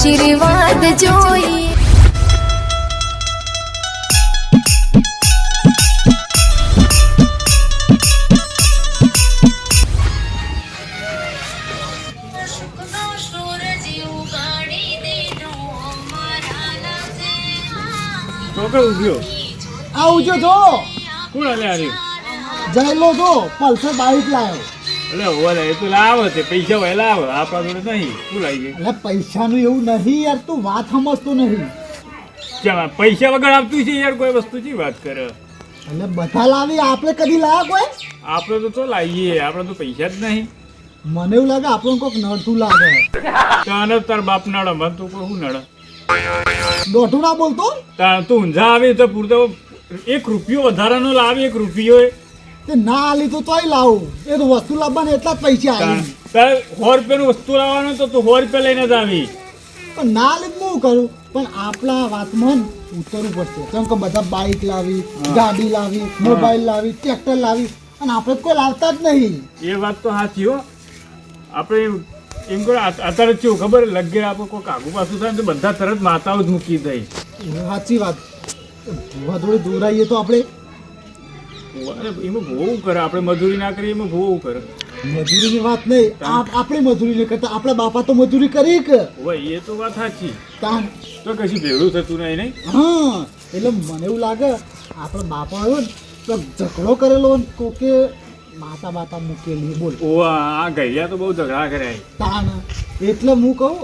આશીર્વાદ જોઈએ. આવજો જો કોણ હલે આવ્યું જયલો જો પલ્સર બાઈક લાવ્યો. એટલે ઓલે એ તો લાવે છે પૈસા હોય લાવે આપણા જોડે નહીં શું લાવી ગઈ એટલે પૈસાનું એવું નહીં યાર, તું વાત સમજતો નહીં. ચાલ પૈસા વગર આવતું છે યાર કોઈ વસ્તુ ની વાત કરે એટલે બધા લાવી આપણે કદી લાવ્યા કોઈ? આપણે તો લાવીએ આપણે તો પૈસા જ નહીં. મને એવું લાગે આપણને કોઈક નડતું લાગે. તાને તાર બાપ નડે મને તો કોઈ શું નડે. દોઢું ના બોલતો. તાર તું ઊંઝા આવે તો પૂરતો 1 રૂપિયો વધારાનો લાવે 1 રૂપિયો તે ના આલી તો તોય લાવું. એ તો વસ્તુ લાવવાને એટલા જ પૈસા આવી. તાર 100 રૂપિયાનું વસ્તુ લાવવાનું તો તું 100 રૂપિયા લઈને જ આવી. પણ ના આલી તો હું કરું, પણ આપણા વાતમાં ઉતરવું પડશે. કેમ કે બધા બાઈક લાવી, ગાડી લાવી, મોબાઈલ લાવી, ટ્રેક્ટર લાવી, અને આપણે તો કોઈ લાવતા જ નહીં. એ વાત તો સાચી હો. આપણે એમ કરો અત્યારે કેવું ખબર લગે આપણે કોઈ આગુ પાછું થાય ને તો બધા તરત માતાઓ જ મૂકી દઈ. સાચી વાત. ભૂવા થોડી દૂર આવીએ તો આપણે એમાં બહુ કરે આપણે મજૂરી ના કરીએ એમાં બહુ કરે. મજૂરીની વાત નહીં, આપણે મજૂરી નહીં કરતા. આપણા બાપા તો મજૂરી કરી કે હોય એ તો વાત સાચી. તાન તો કશું ભેગું થતું નહીં હા. એટલે મને એવું લાગે આપણા બાપા આવ્યો ને તો ઝઘડો કરેલો ને કોકે માતા બાતા મૂકેલી બોલ. ઓ આ ગઈયા તો બહુ ઝઘડા કર્યા. તાન એટલે હું કહું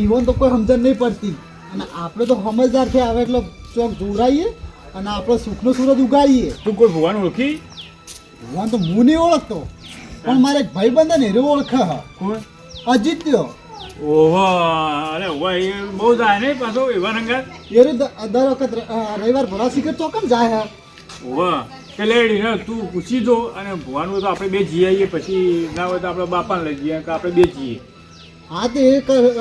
ઈવન તો કોઈ સમજણ નહીં પડતી, અને આપણે તો સમજદાર થયા આવે એટલે ચોક જોરાઈએ અને આપણે સુખનો સૂરજ ઉગાડીએ. તું કોઈ ભગવાન ઓળખી? ભગવાન તો હું નહીં ઓળખતો, પણ મારે એક ભાઈ બંધ ને એરો ઓળખે. કોણ? અજીત્યો. ઓહો અરે ઓવા એ બહુ જાય નહીં પાછો એવા રંગા એ દર વખત રવિવાર ભરા શીખર ચોકમ જાય. ઓવા પેલે તું પૂછી દો અને ભગવાન તો આપણે બે જઈ આવીએ, પછી ના હોય તો આપણે બાપાને લઈ જઈએ કે આપણે બે જઈએ. હા તે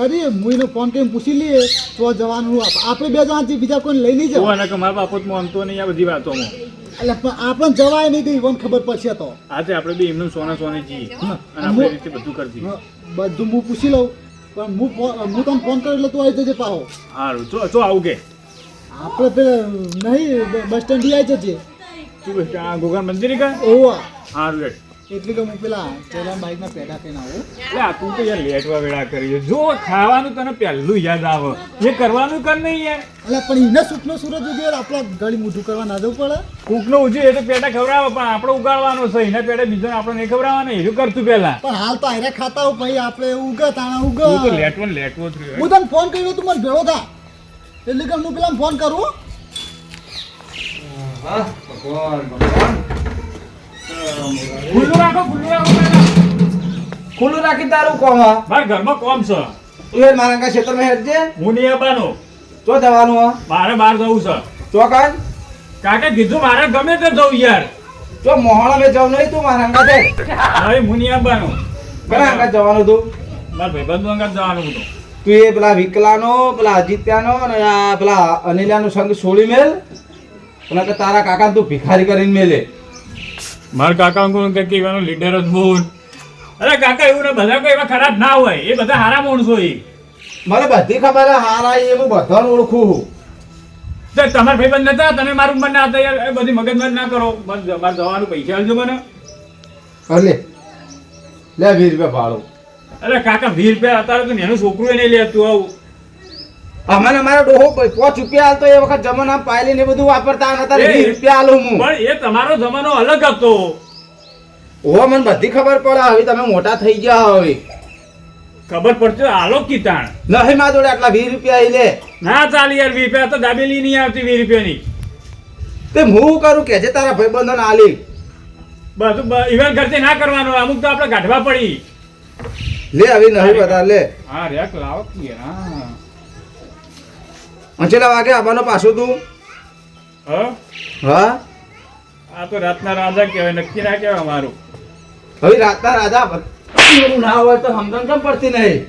અરે હું એનો ફોન કરીને પૂછી લઈએ તો જવાનું. આપણે બે જણા બીજા કોઈ લઈ નહીં જવા. ઓવા કે મારા બાપો જ માનતો નહીં આ બધી વાતોમાં. એટલે પણ આપણને જવાય નહીં તો ઈવન ખબર પડશે તો. આજે આપણે બે એમનું સોના સોને જઈએ અને આપણે રીતે બધું કરી દઈએ. બધું હું પૂછી લઉં, પણ હું તને ફોન કર્યો એટલે તું આવી જજે પાહો. સારું તો આવું કે આપણે પેલા નહીં બસ સ્ટેન્ડ આવી જજે. શું કહે આ ગોગા મંદિર કા? ઓવા સારું રેટ. એટલે કે હું પેલા ચોલા બાઈકના પેડા થઈને આવું. એટલે આ તું તો યાર લેટવા વેળા કરી છે. જો ખાવાનું તને પહેલું યાદ આવે એ કરવાનું કર નહીં યાર. એટલે પણ એને સુખનો સૂરજ ઉગે આપણા ગળી મૂઠું કરવા ના જવું પડે. કૂકનો ઉજે એ તો પેટા ખવડાવે પણ આપણે ઉગાડવાનો છે. એના પેટા બીજાને આપણે નહીં ખવડાવવાના એવું કરતું પહેલા. પણ હાલ તો આયરા ખાતા હોય ભાઈ આપણે ઉગે તાણા ઉગે. તું તો લેટવો ને લેટવો જ રહ્યો. હું તને ફોન કર્યો તું મને ભેળો થા એટલે કે હું પેલા ફોન કરું. હા ભગવાન ભગવાન ખુલ્લું રાખો પહેલા. ખુલ્લું રાખી તારું કોમ હા મારા ઘરમાં કોમ છે. તું એ મારા કા ક્ષેત્રમાં હેડજે. હું નહીં આવવાનો. તો જવાનું હા મારે બહાર જવું છે. તો કાન કાકે કીધું મારે ગમે તે જવું યાર. તો મોહણા મે જવું નહીં તું મારા અંગા છે. હવે હું નહીં આવવાનો. કોના અંગા જવાનું તું? મારા ભાઈબંધો અંગત જવાનું હતું. તું એ પેલા વિકલાનો પેલા અજીત્યાનો અને આ પેલા અનિલાનો સંગ છોડી મેલ અને કે તારા કાકા તું ભિખારી કરીને મેલે. મારા કાકા કોણ કે એવાનો લીડર જ બોલ. અરે કાકા એવું ને બધા કોઈ એવા ખરાબ ના હોય. એ બધા હારા માણસો હોય. મને બધી ખબર હે હારા એ હું બધાને ઓળખું. તો તમારા ભાઈબંધ નતા તમે મારું મન ના હતા યાર. એ બધી મગજમારી ના કરો. બસ મારે જવાનું પૈસા આલજો મને. લે લે 20 રૂપિયા ભાડું. અરે કાકા 20 રૂપિયા અત્યારે તો એનું છોકરું નહીં લેતું આવું. અમારે અમારો ડોહો 5 રૂપિયા હાલતો એ વખત જમાના પાયલી ને બધું વાપરતા હતા. 20 રૂપિયા હાલું હું. પણ એ તમારો જમાનો અલગ હતો. ઓ મને બધી ખબર પડે. હવે તમે મોટા થઈ ગયા હવે ખબર પડશે આલો કીતાણ નહીં માં જોડે આટલા 20 રૂપિયા લે. ના ચાલી યાર 20 રૂપિયા તો દાબેલી નહીં આવતી 20 રૂપિયાની. તે હું કરું કે છે તારા ભાઈબંધો ને આલી બધું ઇવેન્ટ ખર્ચે ના કરવાનો. અમુક તો આપણે કાઢવા પડી. લે હવે નહીં બધા લે. હા રેક લાવો કે હા અંચેલા વાગે આવવાનો પાછો તું? હા આ તો રાતના રાજા કહેવાય. નક્કી ના કહેવાય અમારું. હવે રાતના રાજા એવું ના હોય તો સમજણ કેમ પડતી નહીં?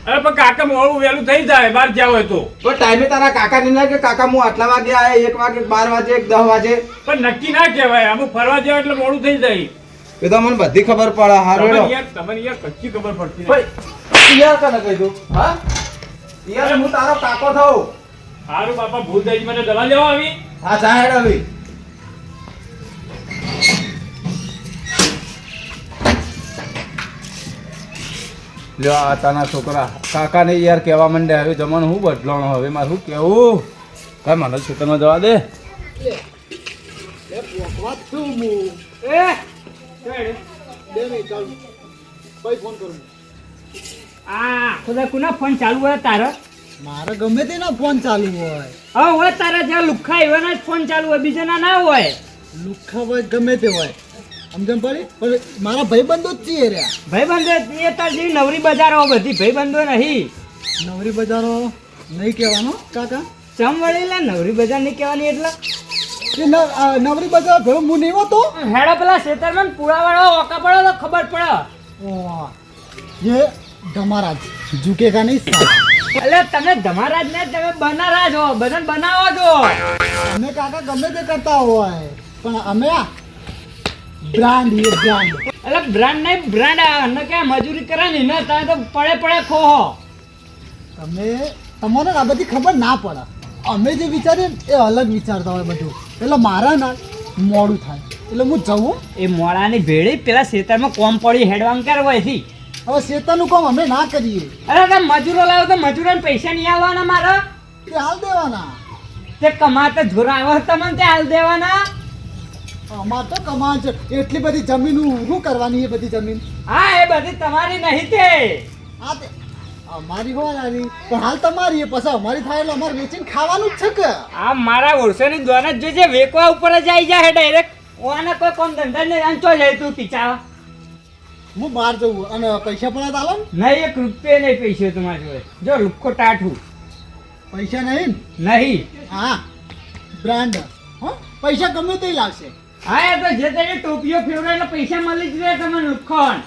અરે પણ કાકા મોડું વહેલું થઈ જાય બહાર જ્યાં હોય તો. પણ ટાઈમે તારા કાકા ને ના કે કાકા હું આટલા વાગે આયા 1 વાગે 12 વાગે 10 વાગે પણ નક્કી ના કહેવાય. અમુક ફરવા જાય એટલે મોડું થઈ જાય. એ તો મને બધી ખબર પડે. હારો તમને યાર કચ્ચી ખબર પડતી નથી. ભાઈ યાર કને કહી દઉં હા યાર હું તારો કાકો થઉં. સારું બાપા ભૂલ થઈ ગઈ, મને દવા લેવા આવી. હા જા હેડ હવે. લ્યો આ તાના છોકરા કાકાને યાર કહેવા માંડે હવે જમાનો હું બદલાણો હવે મારે શું કહેવું કાંઈ મને છોકરામાં જવા દે. વાત છું હું એ 2 મિનિટ ચાલુ ભાઈ ફોન કરું આ ખુદા કુના ફોન ચાલુ હોય તારો? મારે ગમે તેનો ફોન ચાલુ હોય હા હોય તારા જ્યાં લુખ્ખા એવાના જ ફોન ચાલુ હોય, બીજાના ના હોય. લુખ્ખા હોય ગમે તે હોય સમજણ પડી પણ મારા ભાઈબંધો જ છીએ રહ્યા. ભાઈબંધો એ તાર જેવી નવરી બજારો બધી ભાઈબંધો નહીં. નવરી બજારો નહીં કહેવાનો કાકા. ચમ વળેલા નવરી બજાર નહીં કહેવાની એટલે નવરી બજાર ભેળો હું નહીં હોતો. હેડો પેલા ખેતરમાં પુરાવાળો ઓકા પડો તો ખબર પડે. ઓહ, ये धमाराज झुकेगा नहीं साला. એટલે તમે ધમારાજ ને તમે બનારાજ હો, બધાને બનાવો છો. અમે કાકા ગમે તે કરતા હોય પણ અમે બ્રાન્ડ ये બ્રાન્ડ. એટલે બ્રાન્ડ નહીં બ્રાન્ડ અને કે મજૂરી કરવાની ને તમે તો પડે પડે ખો. તમે તમને આ બધી ખબર ના પડે. અમે જે વિચારીએ ને એ અલગ વિચારતા હોય બધું. એટલે મારા ના મોડું થાય એટલે હું જવું. એ મોડાની ભેળી પેલા ખેતરમાં કોમ પડી હેડવામ કરવા થી. હવે શેતાનું કામ અમે ના કરીએ અરે તમે મજૂરો લાવો તો મજૂરોને પૈસા નહીં આવવાના મારા. તે હાલ દેવાના. તે કમાતા જોર આવે તમને તે હાલ દેવાના. અમાર તો કમાલ છે એટલી બધી જમીન શું કરવાની એ બધી જમીન. હા એ બધી તમારી નહીં તે. હા તે અમારી હોવાની પણ હાલ તમારી એ પછી અમારી થાય એટલે અમારે વેચીને ખાવાનું જ છે કે. આ મારા ઓળસોની દોન જ જોજે વેકવા ઉપર જ આવી જાય ડાયરેક્ટ. ઓને કોઈ કોમ ધંધા નહીં અંચો જાય તું ટીચા. હું બહાર જવું અને પૈસા પણ જ આલો ને. નહીં 1 રૂપિયા નહીં પૈસે તમારી જોડે. જો લુક્કો ટાઠું પૈસા નહીં ને? નહીં. હા બ્રાન્ડ હો પૈસા ગમે તે લાગશે. હા એ તો જે તેને ટોપીઓ ફેરવે એટલે પૈસા મળી જ રહે તમને લુખ્ખોન.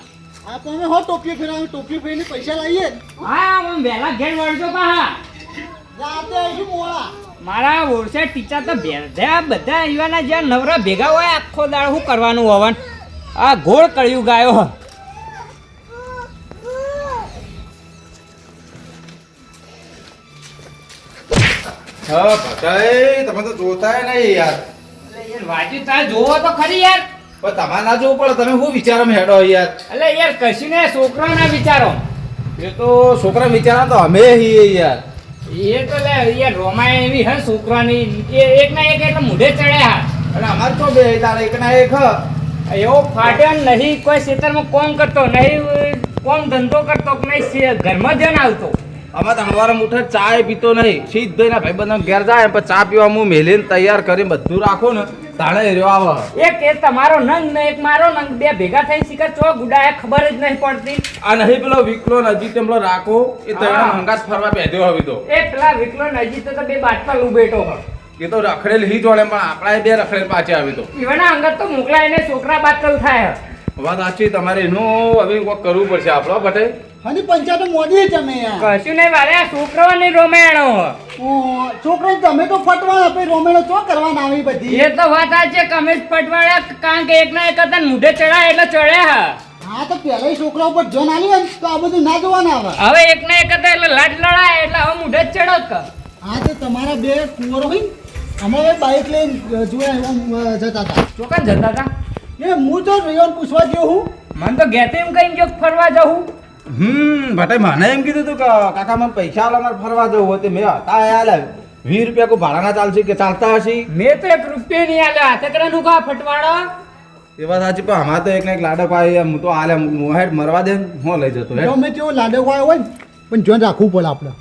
હા તો અમે હો ટોપીઓ ફેરવી ટોપીઓ ફેરીને પૈસા લાવીએ ને. હા આમ વહેલા ઘેર વળજો પાહા. રાતે આવીશું મોડા. મારા ઓળસે ટીચર તો ભેરધ્યા બધા યુવાના જ્યાં નવરા ભેગા હોય આખો દાડો શું કરવાનું હોવાનું. આ ઘોળ કર્યું ગાયો. હા ભટાઈ તમે તો જોતાય નહીં યાર. વાંચી તાર જોવો તો ખરી યાર. પણ તમારે ના જોવું પડે તમે શું વિચારો હેડો યાર. એટલે યાર કશું ને છોકરાના વિચારો. એ તો છોકરા વિચારા તો અમે છીએ યાર. એ તો લે યાર રોમાય એવી હે છોકરાની એ એક ના એક એટલે મૂઢે ચડ્યા. અને અમારે તો બે તારે એક ના એક એવો ફાટ્યો નહીં કોઈ ખેતરમાં કોમ કરતો નહીં કોમ ધંધો કરતો કે નહીં ઘરમાં જન આવતો. અમે તો હવારે ઉઠે ચાય પીતો નહીં સીધો એના ભાઈબંધો ઘેર જાય પછી ચા પીવા હું મેલીને તૈયાર કરીને બધું રાખો ને તાણે રહ્યો આવે. એક એ તમારો નંગ ને એક મારો નંગ બે ભેગા થઈને શિખર ચો ગુડાયા ખબર જ નહીં પડતી. આ નહીં પેલો વિકલો નજીક પેલો રાખો એ તૈયાર મંગાસ ફરવા બેઠ્યો હવે તો. એ પેલા વિકલો નજીક તો બે બાટકા લૂબેટો હોય. એ તો રખડેલ હી જોડે પણ આપણા બે રખડેલ પાછી આવી તો. એવાના અંગત તો મોકલાઈને છોકરા બાટકલ થાય. વાત સાચી તમારે એનું હવે કોક કરવું પડશે આપણો બટે. અને પંચાયત મોદી જ અમે યાર. કશું નહીં વાલે આ છોકરાઓની રોમેણો. છોકરા તમે તો ફટવા આપે રોમેણો ચો કરવાના આવી બધી. એ તો વાત આ છે કે અમે જ પટવાડ્યા કારણ કે એક ના એક હતા મૂઢે ચડ્યા એટલે ચડ્યા. હા તો પેલા છોકરા ઉપર જોન આલી હોય ને તો આ બધું ના જોવાના આવે. હવે એક ના એક હતા એટલે લાડ લડાય એટલે હવે મૂઢે જ ચડો જ. હા તો તમારા બે કુંવરો હોય ને અમારે બાઈક લઈને જોયા જતા હતા. ચોકન જતા હતા. એ હું તો રેવન પૂછવા ગયો હું. મને તો ઘેતે એમ કઈ ગયો ફરવા જવું. બટાઈ મને એમ કીધું તું કે કાકા મને પૈસા આલો મારે ફરવા જવું હોય તે મેં હતા આલે 20 રૂપિયા કોઈ ભાડાના ચાલશે કે ચાલતા હશે. મેં તો 1 રૂપિયા નહીં આલ્યા હાથે કરાનું કા ફટવાડો. એ વાત સાચી પણ અમારે તો એક ને એક લાડક આવી હું તો આલે મોહેડ મરવા દે હું લઈ જતો હેડ. ગમે તેવો લાડકો આવ્યો હોય ને પણ જોન રાખવું પડે આપણે.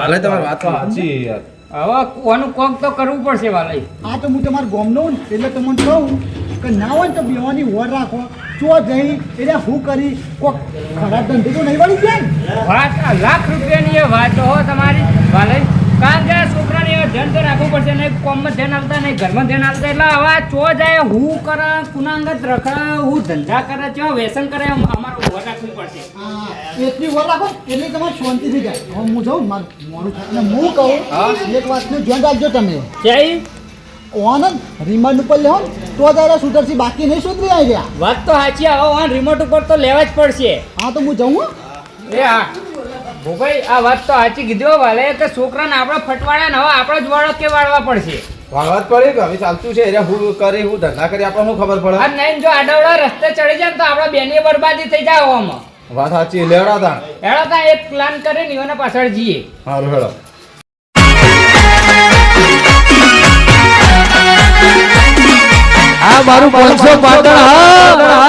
ભાલે તમારી વાત તો સાચી યાર. હવે કોનું કોક તો કરવું પડશે વાલાઈ. હા તો હું તમારા ગામનો ને એટલે તમને કહું કે ના હોય ને તો બેવાની વર રાખો ચો જઈ એટલે હું કરી કોક ખરાબ ધંધો તો નહીં વળી જાય ને. વાત આ લાખ રૂપિયાની એ વાત હો તમારી વાલાઈ. કારણ કે છોકરાને એ ધ્યાન તો રાખવું પડશે નહીં કોમમાં ધ્યાન આપતા નહીં ઘરમાં ધ્યાન આપતા એટલે હવે આ ચો જાય હું કરે કુનાંગત રખડા હું ધંધા કરે ચો વ્યસન કરે અમારું વર રાખવું પડશે. હા એટલી વર રાખો એટલે તમારે શાંતિથી જાય. હવે હું જાઉં મારું મોડું થાય અને હું કહું એક વાતનું ધ્યાન રાખજો તમે. જય ઓન રિમાન્ડ ઉપર લેવો ને તો જરા સુધરસી બાકી નહીં સુધરી આવી ગયા. વાત તો સાચી હવે રિમોટ ઉપર તો લેવા જ પડશે. હા તો હું જાઉં હો. એ હા ભોભાઈ આ વાત તો સાચી કીધી હો વાલે કે છોકરાને આપણે ફટવાડ્યા ને હવે આપણો જ વાળો કે વાળવા પડશે. વાળવા જ પડે કે હવે ચાલતું છે એટલે હું કરી હું ધંધા કરી આપણને શું ખબર પડે. આ નહીં જો આડવડા રસ્તે ચડી જાય ને તો આપણા બેની બરબાદી થઈ જાય આમાં. વાત સાચી લેવડા તા હેડો તા એક પ્લાન કરીને એના પાછળ જઈએ. સારું હેડો. આ મારું 500 પાટણ હા